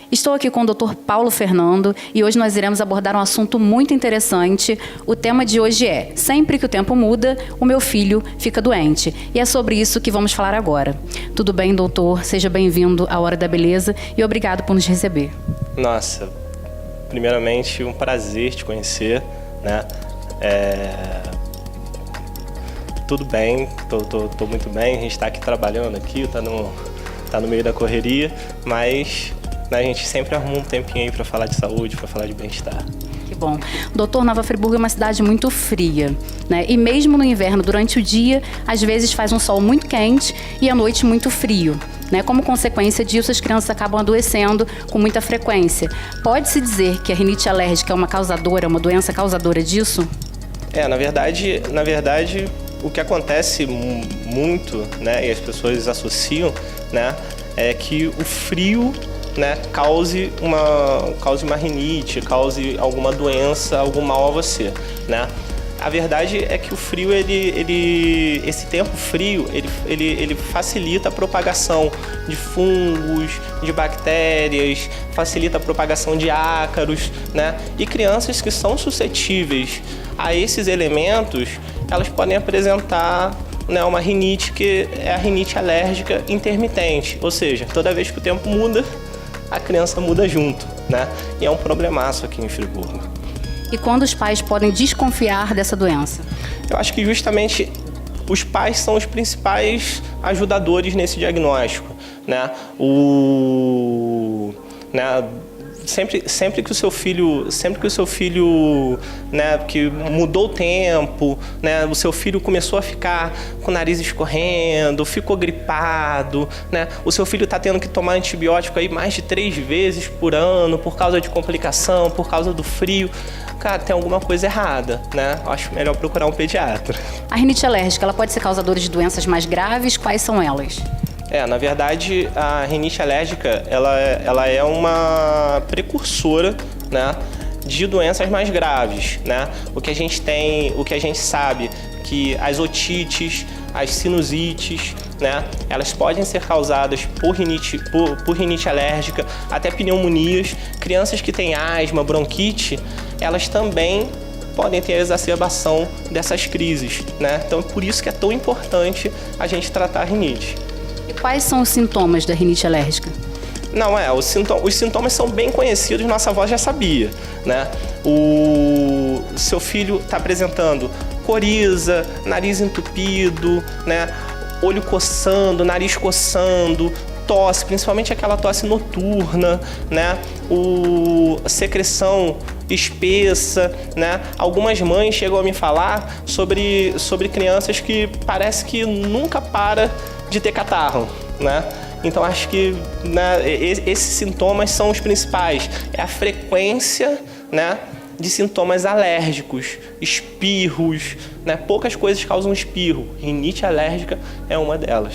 Estou aqui com o Dr. Paulo Fernando e hoje nós iremos abordar um assunto muito interessante. O tema de hoje é: sempre que o tempo muda, o meu filho fica doente. E é sobre isso que vamos falar agora. Tudo bem, doutor? Seja bem-vindo à Hora da Beleza e obrigado por nos receber. Nossa, primeiramente um prazer te conhecer, né? Tudo bem, tô muito bem, a gente está aqui trabalhando aqui, tá no meio da correria, mas a gente sempre arruma um tempinho aí para falar de saúde, para falar de bem-estar. Que bom. Doutor, Nova Friburgo é uma cidade muito fria, né? E mesmo no inverno, durante o dia, às vezes faz um sol muito quente e à noite muito frio, né? Como consequência disso, as crianças acabam adoecendo com muita frequência. Pode-se dizer que a rinite alérgica é uma doença causadora disso? Na verdade, o que acontece muito, né, e as pessoas associam, né, é que o frio, né, cause uma rinite, cause alguma doença, algum mal a você, né? A verdade é que o frio, esse tempo frio, ele facilita a propagação de fungos, de bactérias, facilita a propagação de ácaros, né? E crianças que são suscetíveis a esses elementos, elas podem apresentar, né, uma rinite que é a rinite alérgica intermitente, ou seja, toda vez que o tempo muda, a criança muda junto, né? E é um problemaço aqui em Friburgo. E quando os pais podem desconfiar dessa doença? Eu acho que justamente os pais são os principais ajudadores nesse diagnóstico, né? Sempre que o seu filho, né, que mudou o tempo, né, o seu filho começou a ficar com o nariz escorrendo, ficou gripado, né, o seu filho está tendo que tomar antibiótico aí mais de 3 vezes por ano por causa de complicação, por causa do frio, cara, tem alguma coisa errada, né? Acho melhor procurar um pediatra. A rinite alérgica, ela pode ser causadora de doenças mais graves? Quais são elas? Na verdade, a rinite alérgica, ela é uma precursora, né, de doenças mais graves, né? O que a gente sabe que as otites, as sinusites, né, elas podem ser causadas por rinite alérgica, até pneumonias. Crianças que têm asma, bronquite, elas também podem ter a exacerbação dessas crises, né? Então, por isso que é tão importante a gente tratar a rinite. E quais são os sintomas da rinite alérgica? Os sintomas são bem conhecidos, nossa avó já sabia, né? O seu filho está apresentando coriza, nariz entupido, né? Olho coçando, nariz coçando, tosse, principalmente aquela tosse noturna, né? Secreção espessa, né? Algumas mães chegam a me falar sobre crianças que parece que nunca para de ter catarro, né? Então acho que, né, esses sintomas são os principais. É a frequência, né, de sintomas alérgicos, espirros, né? Poucas coisas causam espirro. Rinite alérgica é uma delas.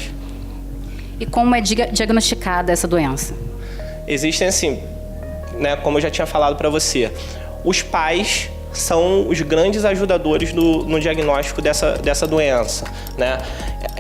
E como é diagnosticada essa doença? Existem, assim, né, como eu já tinha falado para você, os pais são os grandes ajudadores no diagnóstico dessa doença, né?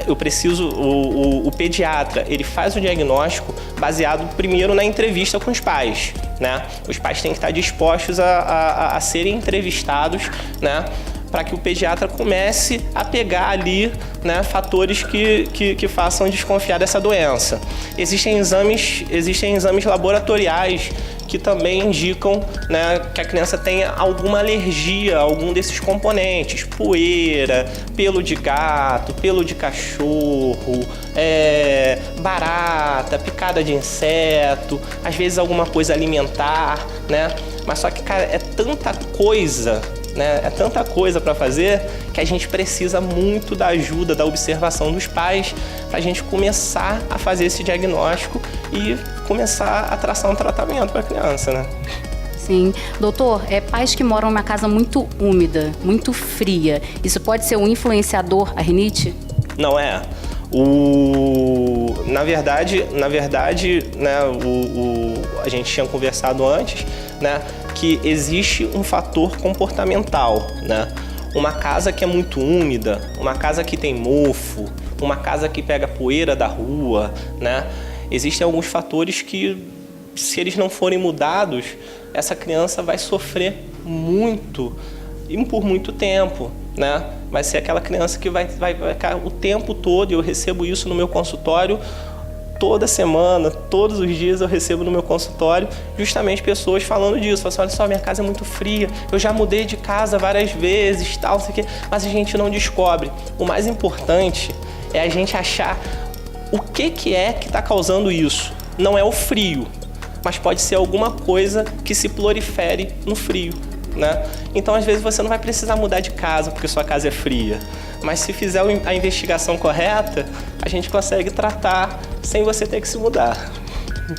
O pediatra, ele faz o diagnóstico baseado primeiro na entrevista com os pais, né? Os pais têm que estar dispostos a serem entrevistados, né, para que o pediatra comece a pegar ali, né, fatores que façam desconfiar dessa doença. Existem exames laboratoriais que também indicam, né, que a criança tenha alguma alergia a algum desses componentes: poeira, pelo de gato, pelo de cachorro, barata, picada de inseto, às vezes alguma coisa alimentar, né? Mas só que, cara, é tanta coisa, né? É tanta coisa para fazer que a gente precisa muito da ajuda, da observação dos pais para a gente começar a fazer esse diagnóstico e começar a traçar um tratamento para a criança, né? Sim. Doutor, pais que moram numa casa muito úmida, muito fria, isso pode ser um influenciador à rinite? Não é. Na verdade, né, a gente tinha conversado antes, né, que existe um fator comportamental, né? Uma casa que é muito úmida, uma casa que tem mofo, uma casa que pega poeira da rua, né? Existem alguns fatores que se eles não forem mudados, essa criança vai sofrer muito e por muito tempo, né? Vai ser aquela criança que vai ficar o tempo todo, e eu recebo isso no meu consultório toda semana, todos os dias eu recebo no meu consultório justamente pessoas falando disso. Falam assim, olha só, minha casa é muito fria, eu já mudei de casa várias vezes, tal, não sei o quê, mas a gente não descobre. O mais importante é a gente achar o que é que está causando isso. Não é o frio, mas pode ser alguma coisa que se prolifere no frio, né? Então, às vezes, você não vai precisar mudar de casa porque sua casa é fria. Mas se fizer a investigação correta, a gente consegue tratar sem você ter que se mudar.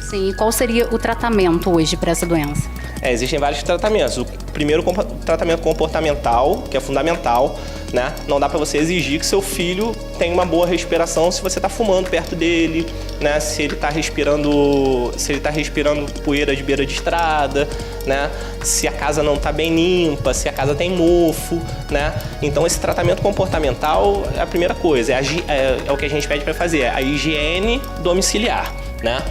Sim, e qual seria o tratamento hoje para essa doença? Existem vários tratamentos. O primeiro, tratamento comportamental, que é fundamental, né? Não dá para você exigir que seu filho tenha uma boa respiração se você está fumando perto dele, né? Se ele está respirando poeira de beira de estrada, né? Se a casa não está bem limpa, se a casa tem mofo, né? Então, esse tratamento comportamental é a primeira coisa, é o que a gente pede para fazer, a higiene domiciliar, né?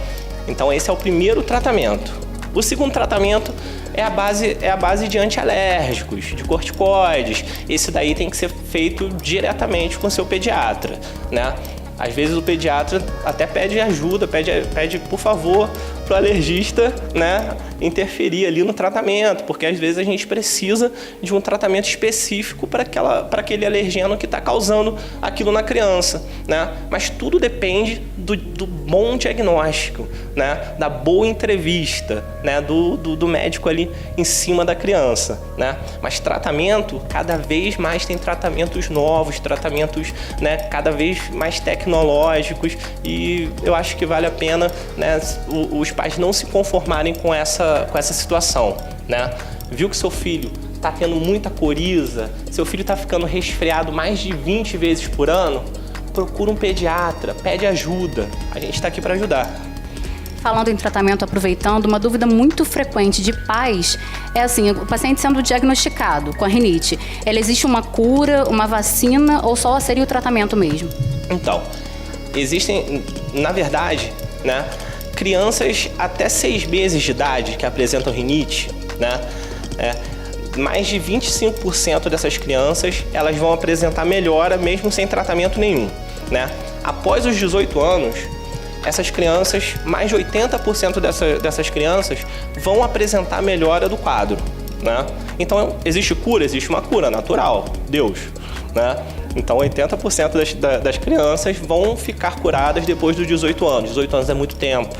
Então, esse é o primeiro tratamento. O segundo tratamento é a base de antialérgicos, de corticoides. Esse daí tem que ser feito diretamente com o seu pediatra, né? Às vezes o pediatra até pede ajuda, pede por favor para o alergista, né, interferir ali no tratamento, porque às vezes a gente precisa de um tratamento específico para aquele alergeno que está causando aquilo na criança, né? Mas tudo depende do bom diagnóstico, né, da boa entrevista, né, do médico ali em cima da criança, né? Mas tratamento, cada vez mais tem tratamentos novos, tratamentos, né, cada vez mais tecnológicos, e eu acho que vale a pena, né, os pais não se conformarem com essa situação, né? Viu que seu filho está tendo muita coriza, seu filho está ficando resfriado mais de 20 vezes por ano, procura um pediatra, pede ajuda, a gente está aqui para ajudar. Falando em tratamento, aproveitando, uma dúvida muito frequente de pais é assim, o paciente sendo diagnosticado com a rinite, existe uma cura, uma vacina ou só seria o tratamento mesmo? Então, existem, na verdade, né, crianças até 6 meses de idade que apresentam rinite, né, mais de 25% dessas crianças elas vão apresentar melhora mesmo sem tratamento nenhum, né? Após os 18 anos, essas crianças, mais de 80% dessas crianças vão apresentar melhora do quadro, né? Então, existe cura? Existe uma cura natural, Deus, né? Então, 80% das crianças vão ficar curadas depois dos 18 anos. 18 anos é muito tempo.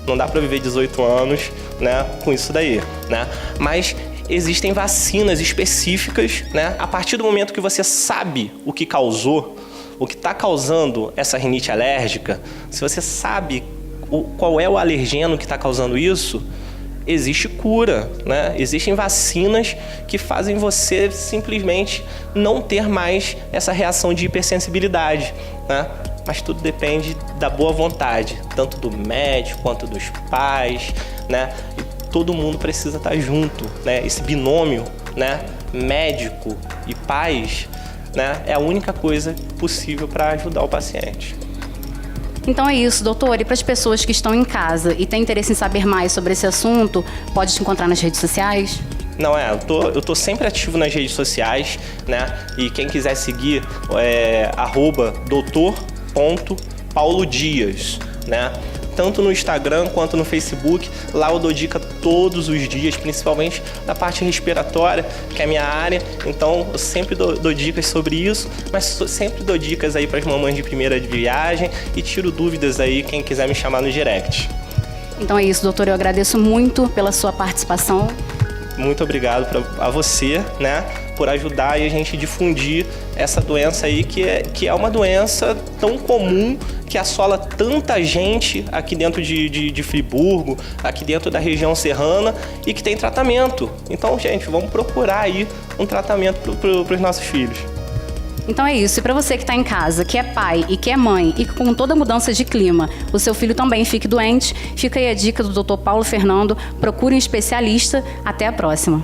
Não dá para viver 18 anos, né, com isso daí, né? Mas existem vacinas específicas, né? A partir do momento que você sabe o que causou, o que está causando essa rinite alérgica, se você sabe qual é o alergeno que está causando isso, existe cura, né? Existem vacinas que fazem você simplesmente não ter mais essa reação de hipersensibilidade, né? Mas tudo depende da boa vontade, tanto do médico quanto dos pais, né? E todo mundo precisa estar junto, né? Esse binômio, né, médico e pais, né, é a única coisa possível para ajudar o paciente. Então é isso, doutor. E para as pessoas que estão em casa e têm interesse em saber mais sobre esse assunto, pode te encontrar nas redes sociais? Não, eu tô sempre ativo nas redes sociais, né? E quem quiser seguir @doutor.paulo_dias, né? Tanto no Instagram quanto no Facebook, lá eu dou dica todos os dias, principalmente da parte respiratória, que é a minha área. Então, eu sempre dou dicas sobre isso, mas sempre dou dicas aí para as mamães de primeira viagem e tiro dúvidas aí, quem quiser me chamar no direct. Então é isso, doutor. Eu agradeço muito pela sua participação. Muito obrigado a você, né, por ajudar e a gente difundir essa doença aí, que é uma doença tão comum, que assola tanta gente aqui dentro de Friburgo, aqui dentro da região serrana, e que tem tratamento. Então, gente, vamos procurar aí um tratamento para os nossos filhos. Então é isso. E para você que está em casa, que é pai e que é mãe, e que com toda mudança de clima, o seu filho também fique doente, fica aí a dica do Dr. Paulo Fernando. Procure um especialista. Até a próxima.